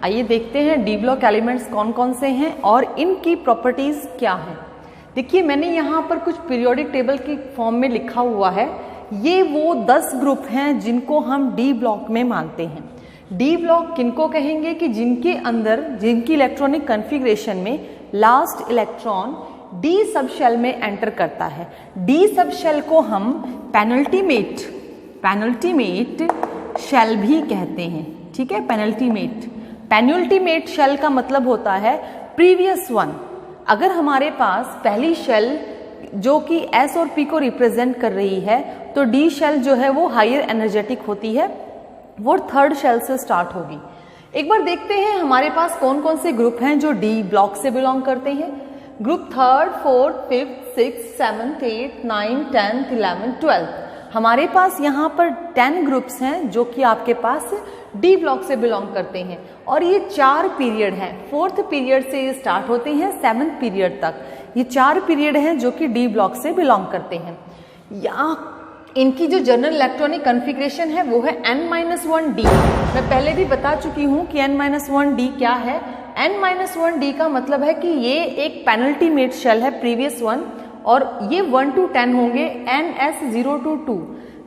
आइए देखते हैं डी ब्लॉक एलिमेंट्स कौन कौन से हैं और इनकी प्रॉपर्टीज क्या हैं। देखिए मैंने यहाँ पर कुछ पीरियोडिक टेबल की फॉर्म में लिखा हुआ है। ये वो 10 ग्रुप हैं जिनको हम डी ब्लॉक में मानते हैं। डी ब्लॉक किनको कहेंगे कि जिनके अंदर जिनकी इलेक्ट्रॉनिक कॉन्फ़िगरेशन में last electron D subshell में एंटर करता है। डी सब शेल को हम पेनल्टीमेट शेल भी कहते हैं। ठीक है, पेनल्टीमेट शेल का मतलब होता है प्रीवियस वन। अगर हमारे पास पहली शेल जो कि एस और पी को रिप्रेजेंट कर रही है तो डी शेल जो है वो हायर एनर्जेटिक होती है, वो थर्ड शेल से स्टार्ट होगी। एक बार देखते हैं हमारे पास कौन कौन से ग्रुप हैं जो डी ब्लॉक से बिलोंग करते हैं। Group 3rd, 4th, 5th, 6th, 7th, 8th, 9th, 10th, 11th, 12th। हमारे पास यहाँ पर 10 ग्रुप्स हैं जो कि आपके पास डी ब्लॉक से बिलोंग करते हैं और ये 4 पीरियड हैं। 4th पीरियड से ये स्टार्ट होते हैं 7th पीरियड तक। ये 4 पीरियड हैं जो कि डी ब्लॉक से बिलोंग करते हैं। यहाँ इनकी जो जनरल इलेक्ट्रॉनिक कॉन्फ़िगरेशन है वो है n-1d। मैं पहले भी बता चुकी हूँ कि n-1d क्या है। n-1d का मतलब है कि ये एक पेनल्टीमेट शेल है प्रीवियस वन और ये 1 to 10 होंगे ns 0 to 2।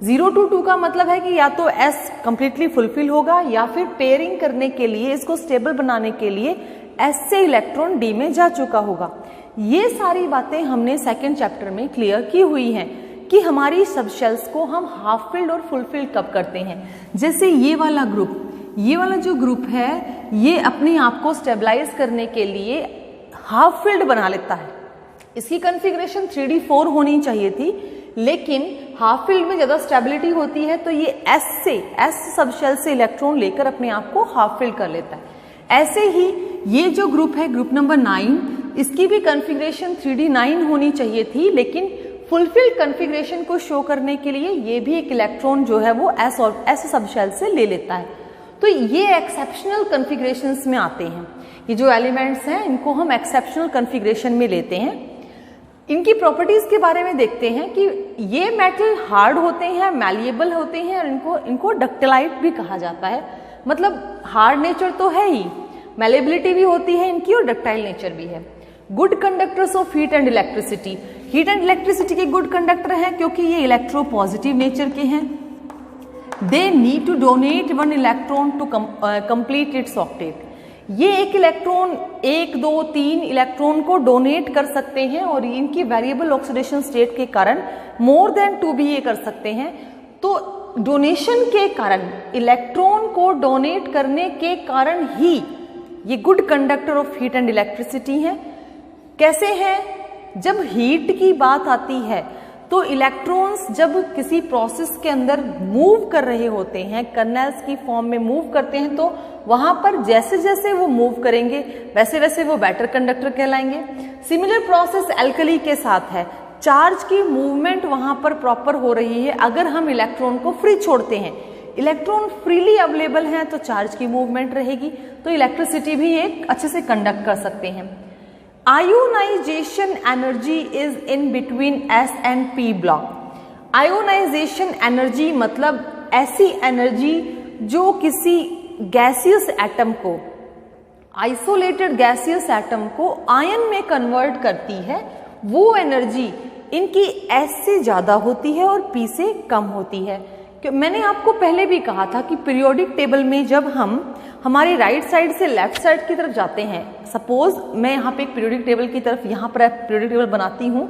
0 to 2 का मतलब है कि या तो s कंप्लीटली फुलफिल होगा या फिर पेयरिंग करने के लिए इसको स्टेबल बनाने के लिए s से इलेक्ट्रॉन d में जा चुका होगा। ये सारी बातें हमने सेकेंड चैप्टर में क्लियर की हुई हैं कि हमारी सब शेल्स को हम हाफ फिल्ड और फुल फिल्ड कब करते हैं। जैसे ये वाला जो ग्रुप है ये अपने आप को स्टेबलाइज करने के लिए हाफ फिल्ड बना लेता है। इसकी कॉन्फ़िगरेशन 3d4 होनी चाहिए थी, लेकिन हाफ फिल्ड में ज़्यादा स्टेबिलिटी होती है तो ये एस सब शेल से इलेक्ट्रॉन लेकर अपने आप को हाफ फिल्ड कर लेता है। ऐसे ही ये जो ग्रुप है ग्रुप नंबर 9, इसकी भी कॉन्फ़िगरेशन 3d9 होनी चाहिए थी, लेकिन फुलफिल्ड कॉन्फ़िगरेशन को शो करने के लिए ये भी एक इलेक्ट्रॉन जो है वो एस सब शेल से ले लेता है। तो ये एक्सेप्शनल कॉन्फ़िगरेशंस में आते हैं। ये जो एलिमेंट्स हैं इनको हम एक्सेप्शनल कॉन्फ़िगरेशन में लेते हैं। इनकी प्रॉपर्टीज के बारे में देखते हैं कि ये मेटल हार्ड होते हैं, मैलिएबल होते हैं और इनको डक्टाइलाइट भी कहा जाता है। मतलब हार्ड नेचर तो है ही, मैलिएबिलिटी भी होती है इनकी और डक्टाइल नेचर भी है। Good conductors of heat and electricity. Heat and electricity के गुड कंडक्टर हैं क्योंकि ये इलेक्ट्रोपॉजिटिव नेचर के हैं। They need to donate 1 electron to complete its octet. ये एक इलेक्ट्रॉन 1, 2, 3 इलेक्ट्रॉन को डोनेट कर सकते हैं और इनकी वेरिएबल ऑक्सीडेशन स्टेट के कारण मोर देन 2 भी ये कर सकते हैं। तो डोनेशन के कारण, इलेक्ट्रॉन को डोनेट करने के कारण ही ये good conductor of heat and electricity हैं। कैसे हैं? जब हीट की बात आती है तो इलेक्ट्रॉन्स जब किसी प्रोसेस के अंदर मूव कर रहे होते हैं, कर्नेल्स की फॉर्म में मूव करते हैं, तो वहां पर जैसे जैसे वो मूव करेंगे वैसे वैसे वो बेटर कंडक्टर कहलाएंगे। सिमिलर प्रोसेस एल्कली के साथ है। चार्ज की मूवमेंट वहां पर प्रॉपर हो रही है। अगर हम इलेक्ट्रॉन को फ्री छोड़ते हैं, इलेक्ट्रॉन फ्रीली अवेलेबल हैं तो चार्ज की मूवमेंट रहेगी, तो इलेक्ट्रिसिटी भी एक अच्छे से कंडक्ट कर सकते हैं। Ionisation energy is in between S and P block. Ionisation energy मतलब ऐसी एनर्जी जो किसी गैसियस एटम को, आइसोलेटेड गैसियस एटम को आयन में कन्वर्ट करती है। वो एनर्जी इनकी एस से ज्यादा होती है और पी से कम होती है। मैंने आपको पहले भी कहा था कि पीरियोडिक टेबल में जब हम हमारी राइट साइड से लेफ्ट साइड की तरफ जाते हैं, सपोज मैं यहाँ पे एक पीरियोडिक टेबल की तरफ यहाँ पर पीरियोडिक टेबल बनाती हूँ,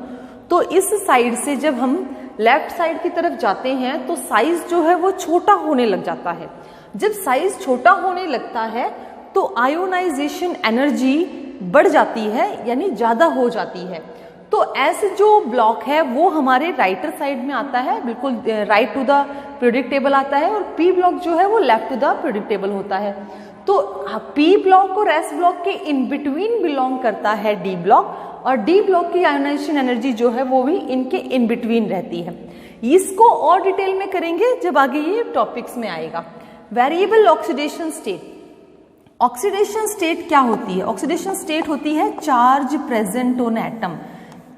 तो इस साइड से जब हम लेफ्ट साइड की तरफ जाते हैं तो साइज जो है वो छोटा होने लग जाता है। जब साइज छोटा होने लगता है तो आयोनाइजेशन एनर्जी बढ़ जाती है, यानी ज्यादा हो जाती है। तो एस जो ब्लॉक है वो हमारे राइटर साइड में आता है, बिल्कुल right to the periodic table आता है, और पी ब्लॉक जो है वो left to the periodic table होता है। तो पी ब्लॉक और एस ब्लॉक के इन बिटवीन बिलोंग करता है डी ब्लॉक, और डी ब्लॉक की आयोनाइजेशन एनर्जी जो है वो भी इनके इन बिटवीन रहती है। इसको और डिटेल में करेंगे जब आगे ये टॉपिक्स में आएगा। Variable oxidation state. Oxidation state क्या होती है? ऑक्सीडेशन स्टेट होती है charge present on atom.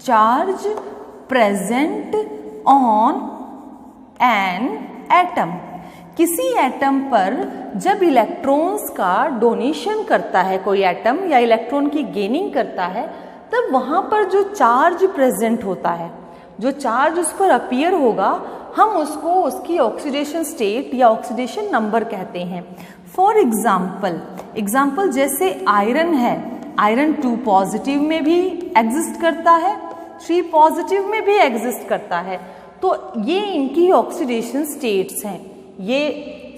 Charge present on an atom. किसी एटम पर जब इलेक्ट्रॉन्स का डोनेशन करता है कोई एटम या इलेक्ट्रॉन की गेनिंग करता है, तब वहां पर जो चार्ज प्रेजेंट होता है, जो चार्ज उस पर अपीयर होगा, हम उसको उसकी ऑक्सीडेशन स्टेट या ऑक्सीडेशन नंबर कहते हैं। फॉर एग्जाम्पल जैसे आयरन है, आयरन 2 पॉजिटिव में भी एग्जिस्ट करता है, 3 पॉजिटिव में भी एग्जिस्ट करता है। तो ये इनकी ऑक्सीडेशन स्टेट्स हैं। ये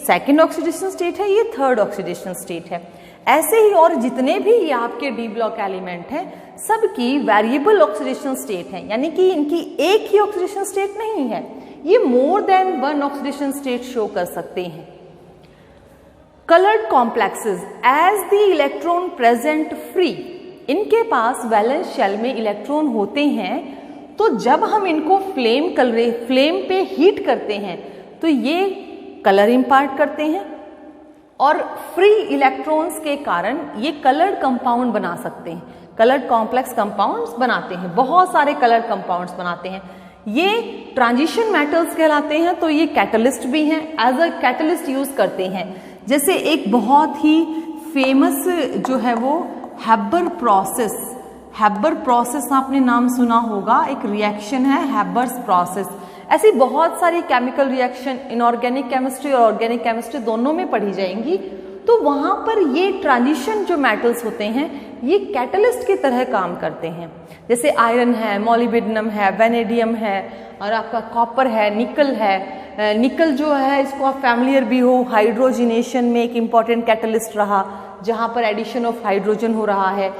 सेकेंड ऑक्सीडेशन स्टेट है, ये थर्ड ऑक्सीडेशन स्टेट है। ऐसे ही और जितने भी ये आपके डी ब्लॉक एलिमेंट हैं, सबकी वेरिएबल ऑक्सीडेशन स्टेट है, यानी कि इनकी एक ही ऑक्सीडेशन स्टेट नहीं है, ये more than one oxidation state show कर सकते हैं। Coloured complexes as the electron present free, इनके पास वैलेंस शेल में इलेक्ट्रॉन होते हैं, तो जब हम इनको फ्लेम पे हीट करते हैं तो ये कलर इंपार्ट करते हैं और फ्री इलेक्ट्रॉन्स के कारण ये कलर्ड कंपाउंड बना सकते हैं, कलर्ड कॉम्प्लेक्स कंपाउंड्स बनाते हैं, बहुत सारे कलर्ड कंपाउंड्स बनाते हैं। ये ट्रांजिशन मेटल्स कहलाते हैं, तो ये कैटलिस्ट भी हैं, एज अ कैटलिस्ट यूज करते हैं। जैसे एक बहुत ही फेमस जो है वो हैबर प्रोसेस आपने नाम सुना होगा, एक रिएक्शन है हैबर्स प्रोसेस। ऐसी बहुत सारी केमिकल रिएक्शन इनऑर्गेनिक केमिस्ट्री और ऑर्गेनिक केमिस्ट्री दोनों में पढ़ी जाएंगी। तो वहां पर ये ट्रांजिशन जो मेटल्स होते हैं ये कैटलिस्ट की तरह काम करते हैं। जैसे आयरन है, मोलिब्डेनम है, वेनेडियम है और आपका कॉपर है, निकल है। निकल जो है इसको आप फैमिलियर भी हो, हाइड्रोजिनेशन में एक इम्पॉर्टेंट कैटलिस्ट रहा, जहां पर एडिशन ऑफ हाइड्रोजन हो रहा है।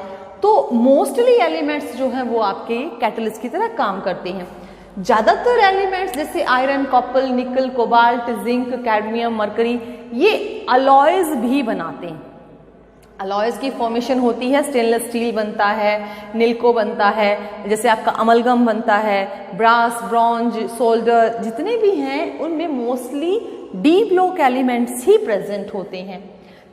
तो मोस्टली एलिमेंट्स जो हैं वो आपके कैटलिस्ट की तरह काम करते हैं। ज्यादातर एलिमेंट्स जैसे आयरन, कॉपर, निकल, कोबाल्ट, जिंक, कैडमियम, मरकरी, ये अलॉयज भी बनाते हैं। अलॉयज की फॉर्मेशन होती है, स्टेनलेस स्टील बनता है, निल्को बनता है, जैसे आपका अमलगम बनता है, ब्रास, ब्रॉन्ज, सोल्डर, जितने भी हैं उनमें मोस्टली डी ब्लॉक एलिमेंट्स ही प्रेजेंट होते हैं।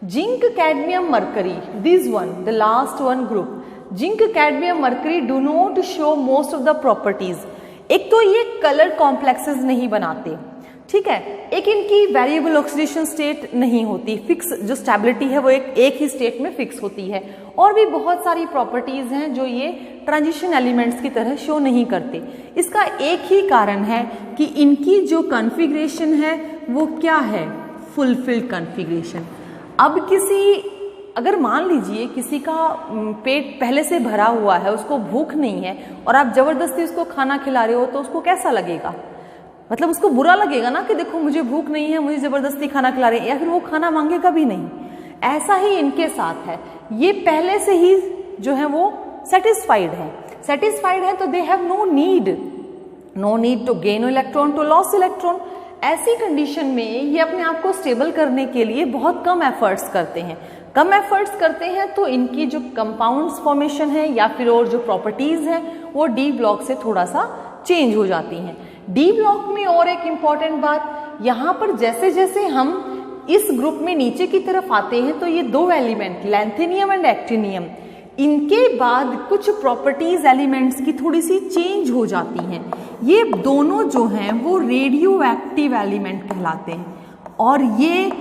Zinc, cadmium, mercury, this one the last one group, zinc, cadmium, mercury do not show most of the properties. एक तो ये कलर कॉम्प्लेक्सेस नहीं बनाते, ठीक है, एक इनकी वेरिएबल ऑक्सीडेशन स्टेट नहीं होती, फिक्स जो स्टेबिलिटी है वो एक ही स्टेट में फिक्स होती है, और भी बहुत सारी प्रॉपर्टीज हैं जो ये ट्रांजिशन एलिमेंट्स की तरह शो नहीं करते। इसका एक ही कारण है कि इनकी जो कॉन्फ़िगरेशन है वो क्या है, फुलफिल्ड कॉन्फ़िगरेशन। अब अगर मान लीजिए किसी का पेट पहले से भरा हुआ है, उसको भूख नहीं है और आप जबरदस्ती उसको खाना खिला रहे हो, तो उसको कैसा लगेगा? मतलब उसको बुरा लगेगा ना कि देखो मुझे भूख नहीं है, मुझे जबरदस्ती खाना खिला रहे हैं, या फिर वो खाना मांगेगा भी नहीं। ऐसा ही इनके साथ है, ये पहले से ही जो है वो सेटिस्फाइड है, तो they have no need to gain electron, to loss electron. ऐसी कंडीशन में ये अपने आप को स्टेबल करने के लिए बहुत कम एफर्ट्स करते हैं, तो इनकी जो कंपाउंड्स फॉर्मेशन है या फिर और जो प्रॉपर्टीज हैं वो डी ब्लॉक से थोड़ा सा चेंज हो जाती हैं। डी ब्लॉक में और एक इम्पॉर्टेंट बात, यहाँ पर जैसे जैसे हम इस ग्रुप में नीचे की तरफ आते हैं तो ये दो एलिमेंट लैंथेनियम एंड एक्टिनियम, इनके बाद कुछ प्रॉपर्टीज एलिमेंट्स की थोड़ी सी चेंज हो जाती हैं। ये दोनों जो हैं वो रेडियो एक्टिव एलिमेंट कहलाते हैं और ये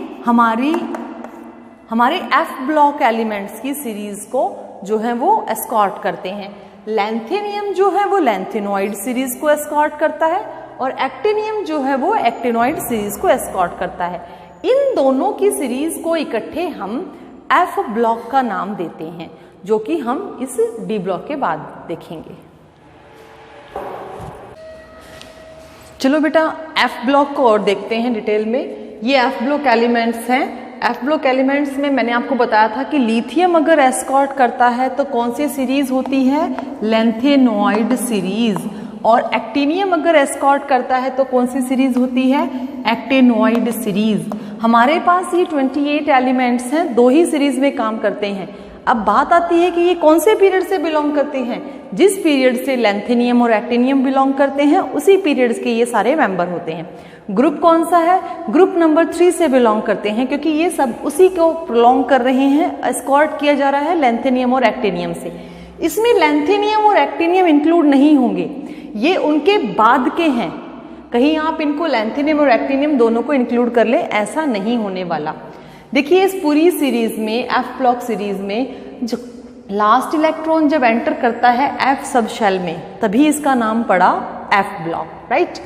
हमारे एफ ब्लॉक एलिमेंट्स की सीरीज को जो है वो एस्कॉर्ट करते हैं। लैंथेनियम जो है वो लैंथेनॉइड सीरीज को एस्कॉर्ट करता है और एक्टिनियम जो है वो एक्टिनॉइड सीरीज को एस्कॉर्ट करता है। इन दोनों की सीरीज को इकट्ठे हम एफ ब्लॉक का नाम देते हैं, जो कि हम इस डी ब्लॉक के बाद देखेंगे। चलो बेटा एफ ब्लॉक को और देखते हैं डिटेल में। ये एफ ब्लॉक एलिमेंट्स हैं। एफ ब्लॉक एलिमेंट्स में मैंने आपको बताया था कि लिथियम अगर एस्कॉर्ट करता है तो कौन सी सीरीज होती है, लैंथेनॉइड सीरीज, और एक्टिनियम अगर एस्कॉर्ट करता है तो कौन सी सीरीज होती है, एक्टिनॉइड सीरीज। हमारे पास ये 28 एलिमेंट्स हैं, दो ही सीरीज में काम करते हैं। अब बात आती है कि ये कौन से पीरियड से बिलोंग करते हैं। जिस पीरियड से लैंथेनियम और एक्टिनियम बिलोंग करते हैं उसी पीरियड्स के ये सारे मेंबर होते हैं। ग्रुप कौन सा है, ग्रुप नंबर 3 से बिलोंग करते हैं, क्योंकि ये सब उसी को बिलोंग कर रहे हैं, एस्कॉर्ट किया जा रहा है लैंथेनियम और एक्टिनियम से। इसमें लैंथेनियम और एक्टिनियम इंक्लूड नहीं होंगे, ये उनके बाद के हैं। कहीं आप इनको लैंथेनियम और एक्टिनियम दोनों को इंक्लूड कर ले, ऐसा नहीं होने वाला। देखिए इस पूरी सीरीज में, एफ ब्लॉक सीरीज में, जो लास्ट इलेक्ट्रॉन जब एंटर करता है एफ सब शेल में, तभी इसका नाम पड़ा F block, right.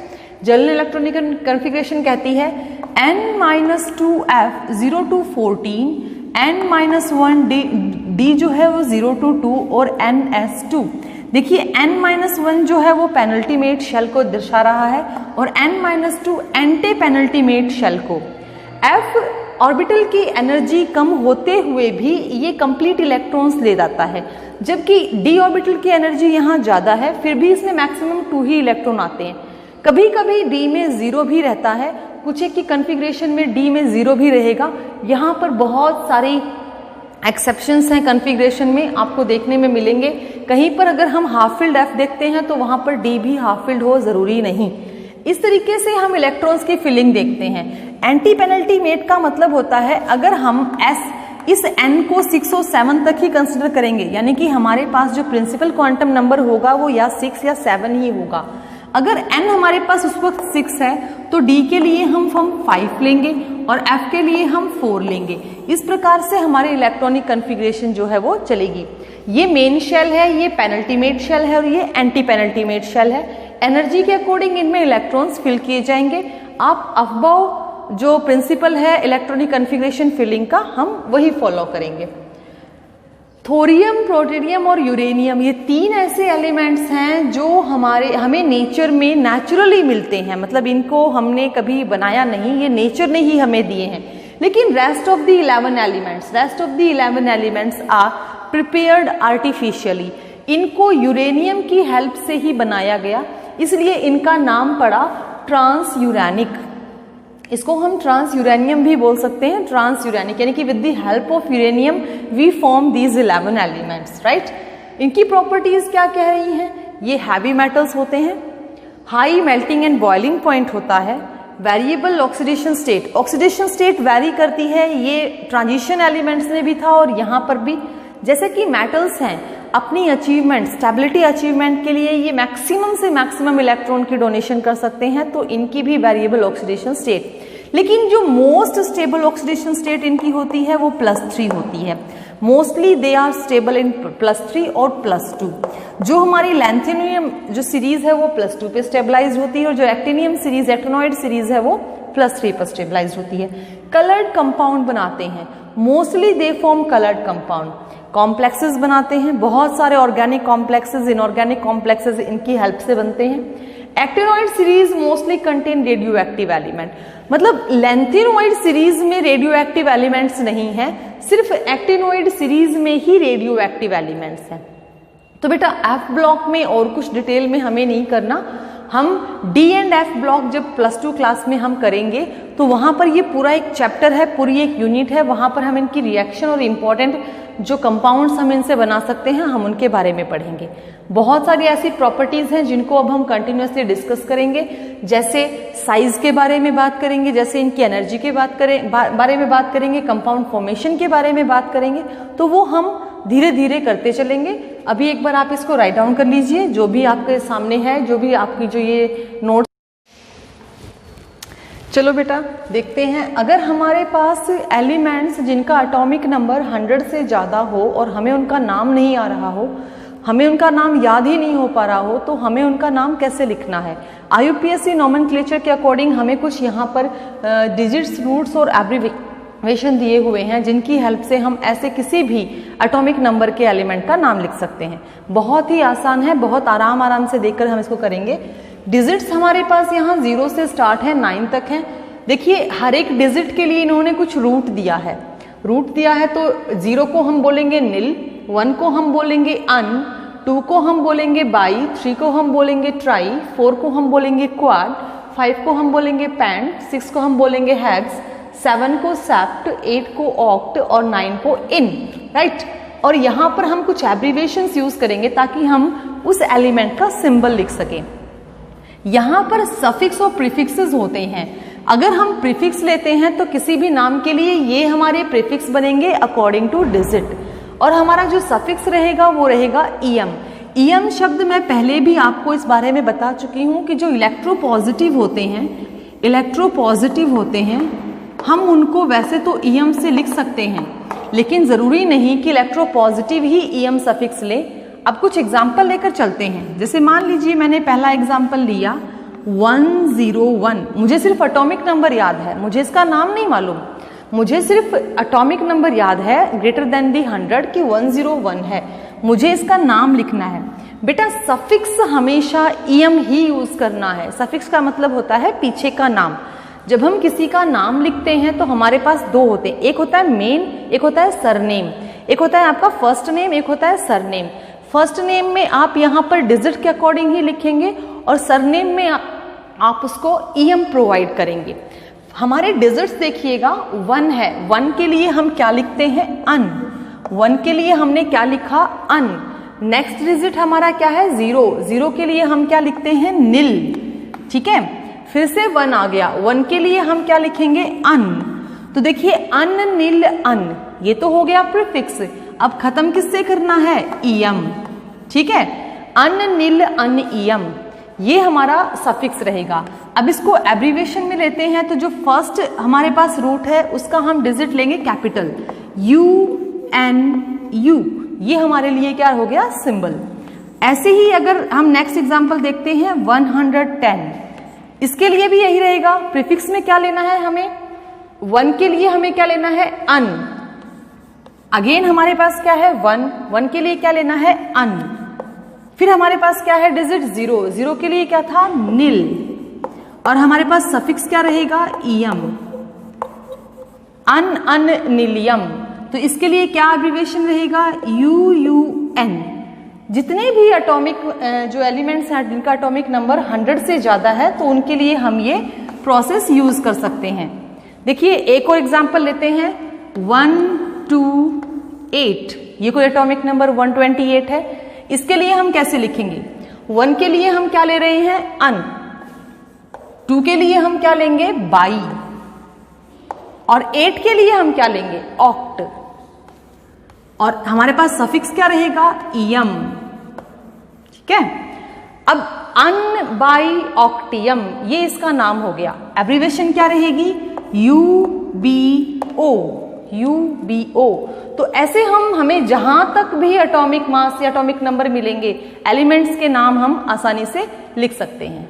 General electronic configuration कहती है n-2f 0 to 14, n-1 d जो है वो 0 to 2 और ns2। देखिए n-1 जो है वो पेनल्टीमेट शेल को दर्शा रहा है और n-2 एंटी पेनल्टीमेट शेल को। f ऑर्बिटल की एनर्जी कम होते हुए भी ये कंप्लीट इलेक्ट्रॉन्स ले जाता है, जबकि d ऑर्बिटल की एनर्जी यहाँ ज़्यादा है, फिर भी इसमें मैक्सिमम 2 ही इलेक्ट्रॉन आते हैं। कभी कभी d में 0 भी रहता है, कुछ एक की कन्फिग्रेशन में d में 0 भी रहेगा। यहाँ पर बहुत सारी एक्सेप्शंस हैं कन्फिग्रेशन में, आपको देखने में मिलेंगे। कहीं पर अगर हम हाफ फिल्ड f देखते हैं तो वहाँ पर d भी हाफ फिल्ड हो, ज़रूरी नहीं। इस तरीके से हम इलेक्ट्रॉन्स की फिलिंग देखते हैं। एंटी पेनल्टीमेट का मतलब होता है अगर हम इस n को 6 और 7 तक ही कंसिडर करेंगे, यानी कि हमारे पास जो प्रिंसिपल क्वांटम नंबर होगा वो या 6 या 7 ही होगा। अगर n हमारे पास उस वक्त 6 है तो d के लिए हम 5 लेंगे और f के लिए हम 4 लेंगे। इस प्रकार से हमारे इलेक्ट्रॉनिक कन्फिग्रेशन जो है वो चलेगी। ये मेन शेल है, ये पेनल्टीमेट शेल है और ये एंटी पेनल्टीमेट शेल है। एनर्जी के अकॉर्डिंग इनमें इलेक्ट्रॉन्स फिल किए जाएंगे। आप अफबाउ जो प्रिंसिपल है इलेक्ट्रॉनिक कन्फिग्रेशन फिलिंग का, हम वही फॉलो करेंगे। थोरियम, प्रोटेरियम और यूरेनियम, ये 3 ऐसे एलिमेंट्स हैं जो हमें नेचर में नेचुरली मिलते हैं, मतलब इनको हमने कभी बनाया नहीं, ये नेचर ने ही हमें दिए हैं। लेकिन rest of the 11 elements are prepared artificially. इनको यूरेनियम की हेल्प से ही बनाया गया, इसलिए इनका नाम पड़ा ट्रांस यूरेनिक। इसको हम ट्रांस यूरेनियम भी बोल सकते हैं, ट्रांस यूरेनिक, यानी कि with the help of uranium we form these 11 elements, right. इनकी प्रॉपर्टीज क्या कह रही हैं? ये हैवी मेटल्स होते हैं, high melting and boiling point होता है, वेरिएबल ऑक्सीडेशन स्टेट वेरी करती है। ये ट्रांजिशन एलिमेंट्स में भी था और यहाँ पर भी। जैसे कि मेटल्स हैं, अपनी अचीवमेंट, स्टेबिलिटी अचीवमेंट के लिए ये मैक्सिमम से मैक्सिमम इलेक्ट्रॉन की डोनेशन कर सकते हैं, तो इनकी भी वेरिएबल ऑक्सीडेशन स्टेट। लेकिन जो मोस्ट स्टेबल ऑक्सीडेशन स्टेट इनकी होती है वो +3 होती है। Mostly they are stable in +3 और +2। जो हमारी लैंथेनियम जो सीरीज है वो +2 पे स्टेबलाइज होती है और जो एक्टिनियम सीरीज, एक्टिनॉइड सीरीज है वो +3 पर स्टेबलाइज होती है। कलर्ड कंपाउंड बनाते हैं, mostly they form coloured compound. Complexes बनाते हैं, बहुत सारे ऑर्गेनिक कॉम्प्लेक्सेस, इनऑर्गेनिक कॉम्प्लेक्सेस इनकी हेल्प से बनते हैं। Actinoid series mostly contain radio active element, मतलब लैंथेनॉइड सीरीज में रेडियो एक्टिव एलिमेंट्स नहीं है, सिर्फ एक्टिनॉइड सीरीज में ही रेडियो एक्टिव एलिमेंट्स हैं। तो बेटा एफ ब्लॉक में और कुछ डिटेल में हमें नहीं करना, हम डी एंड एफ ब्लॉक जब +2 क्लास में हम करेंगे तो वहाँ पर ये पूरा एक चैप्टर है, पूरी एक यूनिट है, वहाँ पर हम इनकी रिएक्शन और इम्पॉर्टेंट जो कंपाउंड्स हम इनसे बना सकते हैं हम उनके बारे में पढ़ेंगे। बहुत सारी ऐसी प्रॉपर्टीज़ हैं जिनको अब हम कंटिन्यूसली डिस्कस करेंगे, जैसे साइज के बारे में बात करेंगे, जैसे इनकी एनर्जी के बारे में बात करेंगे, कंपाउंड फॉर्मेशन के बारे में बात करेंगे, तो वो हम धीरे धीरे करते चलेंगे। अभी एक बार आप इसको राइट डाउन कर लीजिए, जो भी आपके सामने है, जो भी आपकी जो ये नोट। चलो बेटा देखते हैं, अगर हमारे पास एलिमेंट्स जिनका एटॉमिक नंबर 100 से ज़्यादा हो और हमें उनका नाम नहीं आ रहा हो, हमें उनका नाम याद ही नहीं हो पा रहा हो, तो हमें उनका नाम कैसे लिखना है। IUPAC नॉमेनक्लेचर के अकॉर्डिंग हमें कुछ यहाँ पर डिजिट्स, रूट्स और एब्रीविएशन दिए हुए हैं, जिनकी हेल्प से हम ऐसे किसी भी एटॉमिक नंबर के एलिमेंट का नाम लिख सकते हैं। बहुत ही आसान है, बहुत आराम से देखकर हम इसको करेंगे। डिजिट्स हमारे पास यहाँ 0 से स्टार्ट है 9 तक है। देखिए हर एक डिजिट के लिए इन्होंने कुछ रूट दिया है, तो 0 को हम बोलेंगे नील, 1 को हम बोलेंगे अन, 2 को हम बोलेंगे बाई, 3 को हम बोलेंगे ट्राई, 4 को हम बोलेंगे क्वाड, 5 को हम बोलेंगे पैंट, 6 को हम बोलेंगे हेक्स, 7 को सेप्ट, 8 को ऑक्ट और 9 को इन, राइट। और यहाँ पर हम कुछ एब्रीविएशंस यूज करेंगे ताकि हम उस एलिमेंट का सिंबल लिख सकें। यहाँ पर सफिक्स और प्रीफिक्सेस होते हैं। अगर हम प्रीफिक्स लेते हैं तो किसी भी नाम के लिए ये हमारे प्रीफिक्स बनेंगे अकॉर्डिंग टू डिजिट, और हमारा जो सफिक्स रहेगा वो रहेगा ईएम। ईएम शब्द मैं पहले भी आपको इस बारे में बता चुकी हूँ कि जो इलेक्ट्रोपॉजिटिव होते हैं हम उनको वैसे तो ईएम से लिख सकते हैं, लेकिन ज़रूरी नहीं कि इलेक्ट्रोपॉजिटिव ही ईएम सफिक्स ले। अब कुछ एग्जाम्पल लेकर चलते हैं। जैसे मान लीजिए मैंने पहला एग्जाम्पल लिया 101। मुझे सिर्फ एटॉमिक नंबर याद है, मुझे इसका नाम नहीं मालूम, मुझे सिर्फ एटॉमिक नंबर याद है ग्रेटर देन दी 100 कि 101 है, मुझे इसका नाम लिखना है। बेटा सफिक्स हमेशा ईएम ही यूज करना है। सफिक्स का मतलब होता है पीछे का नाम। जब हम किसी का नाम लिखते हैं तो हमारे पास दो होते हैं, एक होता है मेन, एक होता है सरनेम। एक होता है आपका फर्स्ट नेम, एक होता है सरनेम। फर्स्ट नेम में आप यहाँ पर डिजिट के अकॉर्डिंग ही लिखेंगे और सरनेम में आप उसको ईएम प्रोवाइड करेंगे। हमारे डिजिट्स देखिएगा 1 है, 1 के लिए हम क्या लिखते हैं अन, 1 के लिए हमने क्या लिखा अन। नेक्स्ट डिजिट हमारा क्या है 0, 0 के लिए हम क्या लिखते हैं नील, ठीक है। फिर से 1 आ गया, 1 के लिए हम क्या लिखेंगे अन। तो देखिए अन नील अन, ये तो हो गया प्रीफिक्स। अब खत्म किससे करना है ईएम, ठीक है। अन नील अन ईएम, ये हमारा सफिक्स रहेगा। अब इसको एब्रीविएशन में लेते हैं तो जो फर्स्ट हमारे पास रूट है उसका हम डिजिट लेंगे कैपिटल UNU, ये हमारे लिए क्या हो गया सिंबल। ऐसे ही अगर हम नेक्स्ट एग्जांपल देखते हैं 110, इसके लिए भी यही रहेगा। प्रीफिक्स में क्या लेना है हमें, 1 के लिए हमें क्या लेना है अन। अगेन हमारे पास क्या है 1 के लिए क्या लेना है अन। फिर हमारे पास क्या है डिजिट 0, 0 के लिए क्या था नील। और हमारे पास सफिक्स क्या रहेगा ईएम, अन नीलियम। तो इसके लिए क्या एब्रिविएशन रहेगा UUN। जितने भी एटॉमिक जो एलिमेंट्स हैं जिनका एटॉमिक नंबर 100 से ज्यादा है तो उनके लिए हम ये प्रोसेस यूज कर सकते हैं। देखिए एक और एग्जांपल लेते हैं 128, ये कोई एटॉमिक नंबर 128 है। इसके लिए हम कैसे लिखेंगे, 1 के लिए हम क्या ले रहे हैं अन, 2 के लिए हम क्या लेंगे बाई, और 8 के लिए हम क्या लेंगे ऑक्ट। और हमारे पास सफिक्स क्या रहेगा ईएम, ठीक है। अब अन बाई ऑक्टियम, ये इसका नाम हो गया। एब्रिविएशन क्या रहेगी UBO। तो ऐसे हमें जहां तक भी एटॉमिक मास या एटॉमिक नंबर मिलेंगे एलिमेंट्स के नाम हम आसानी से लिख सकते हैं।